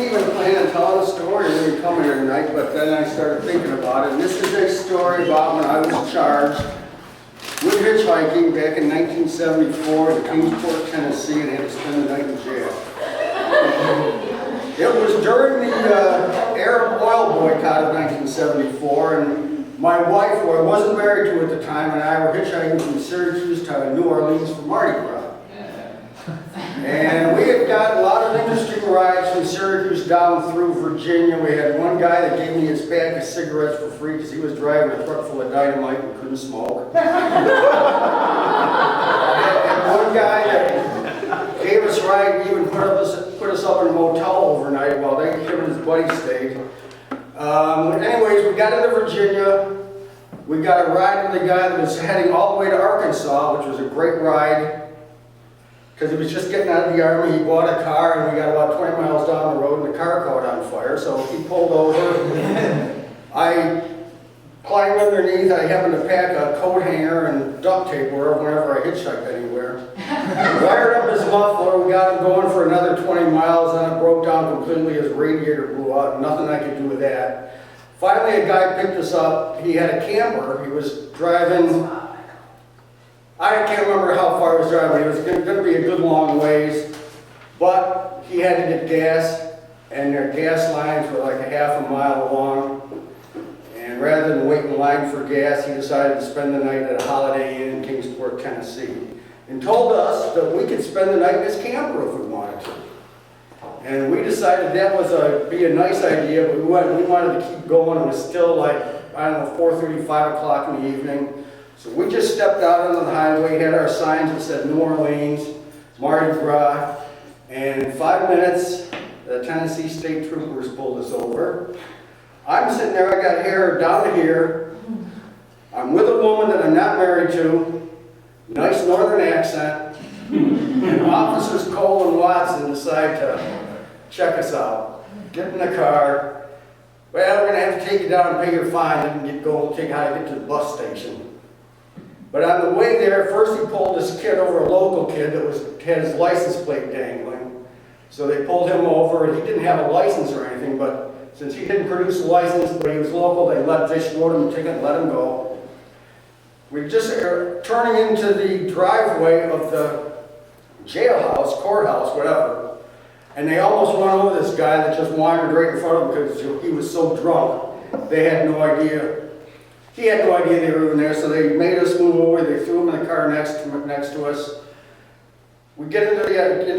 even plan on telling a story when we come here tonight, but then I started thinking about it. And this is a story about when I was charged with hitchhiking back in 1974 in Kingsport, Tennessee, and had to spend the night in jail. It was during the Arab oil boycott of 1974, and my wife, who I wasn't married to at the time, and I were hitchhiking from Syracuse to New Orleans for Mardi Gras. And we had got a lot of interesting rides from Syracuse down through Virginia. We had one guy that gave me his bag of cigarettes for free because he was driving a truck full of dynamite and couldn't smoke. And one guy that gave us a ride, even put us up in a motel overnight while him and his buddy stayed. Anyways, we got into Virginia. We got a ride with a guy that was heading all the way to Arkansas, which was a great ride. Because he was just getting out of the Army, he bought a car, and we got about 20 miles down the road, and the car caught on fire. So he pulled over. I climbed underneath. I happened to pack a coat hanger and duct tape whenever I hitchhiked anywhere. Wired up his muffler. We got him going for another 20 miles, and it broke down completely. His radiator blew out. Nothing I could do with that. Finally, a guy picked us up. He had a camper. He was driving. I can't remember how far he was driving. It was going to be a good long ways, but he had to get gas, and their gas lines were like a half a mile long. And rather than wait in line for gas, he decided to spend the night at a Holiday Inn in Kingsport, Tennessee, and told us that we could spend the night in his camper if we wanted to. And we decided that was be a nice idea, but we wanted to keep going. It was still like, I don't know, 4:30, 5 o'clock in the evening. So we just stepped out onto the highway, had our signs that said New Orleans, Mardi Gras, and in 5 minutes, the Tennessee State Troopers pulled us over. I'm sitting there, I got hair down to here. I'm with a woman that I'm not married to, nice northern accent, and Officers Cole and Watson decide to check us out. Get in the car. Well, we're going to have to take you down and pay your fine and get how to get to the bus station. But on the way there, first he pulled this kid over, a local kid that had his license plate dangling. So they pulled him over, and he didn't have a license or anything, but since he didn't produce a license, but he was local, they wrote him a ticket and let him go. We just are turning into the driveway of the jailhouse, courthouse, whatever. And they almost run over this guy that just wandered right in front of him because he was so drunk. They had no idea. He had no idea they were even there, so they made us move over. They threw him in the car next to us. We get into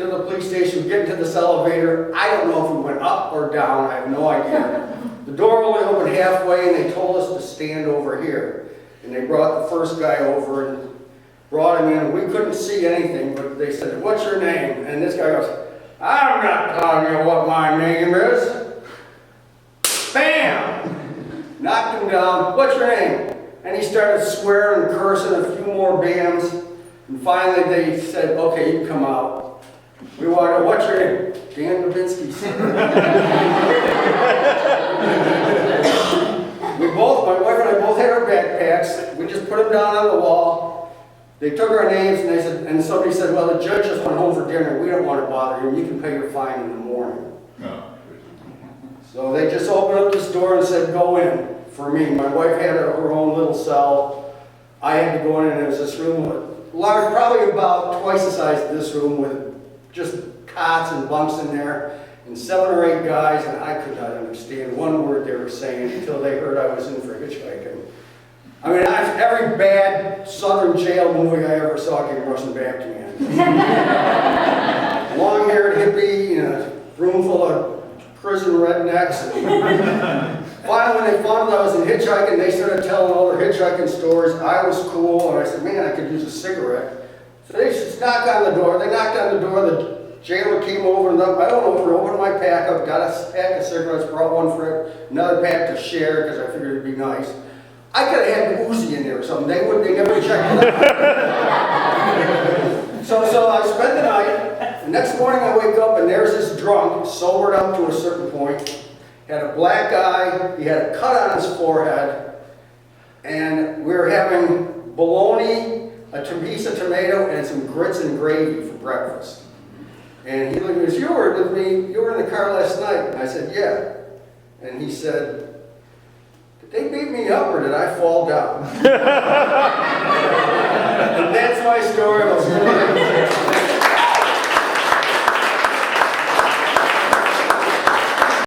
the police station, we get into this elevator. I don't know if we went up or down, I have no idea. The door only opened halfway, and they told us to stand over here. And they brought the first guy over and brought him in. We couldn't see anything, but they said, "What's your name?" And this guy goes, "I'm not telling you what my name is." Bam! Knocked him down. "What's your name?" And he started swearing and cursing, a few more bams. And finally they said, "Okay, you can come out." We walked out. "What's your name?" "Dan Babinski." My wife and I both had our backpacks. We just put them down on the wall. They took our names and somebody said, "Well, the judge just went home for dinner. We don't want to bother you. You can pay your fine in the morning." No. So they just opened up this door and said, "Go in." For me, my wife had her own little cell. I had to go in, and there was this room, large, probably about twice the size of this room, with just cots and bunks in there, and 7 or 8 guys, and I could not understand one word they were saying until they heard I was in for hitchhiking. I mean, every bad southern jail movie I ever saw came rushing back to me. Long-haired hippie in a room full of prison rednecks. Finally, when they found out I was in hitchhiking, they started telling all their hitchhiking stories. I was cool, and I said, "Man, I could use a cigarette." So they just knocked on the door. They knocked on the door. The jailer came over, and I don't know, opened my pack up, got a pack of cigarettes, brought one for another pack to share because I figured it'd be nice. I could have had an Uzi in there or something. They never checked it out. So I spent the night. The next morning I wake up, and there's this drunk, sobered up to a certain point. Had a black eye, he had a cut on his forehead, and we were having bologna, a piece of tomato, and some grits and gravy for breakfast. And he looked at me, you were with me, you were in the car last night. And I said, yeah. And he said, did they beat me up or did I fall down?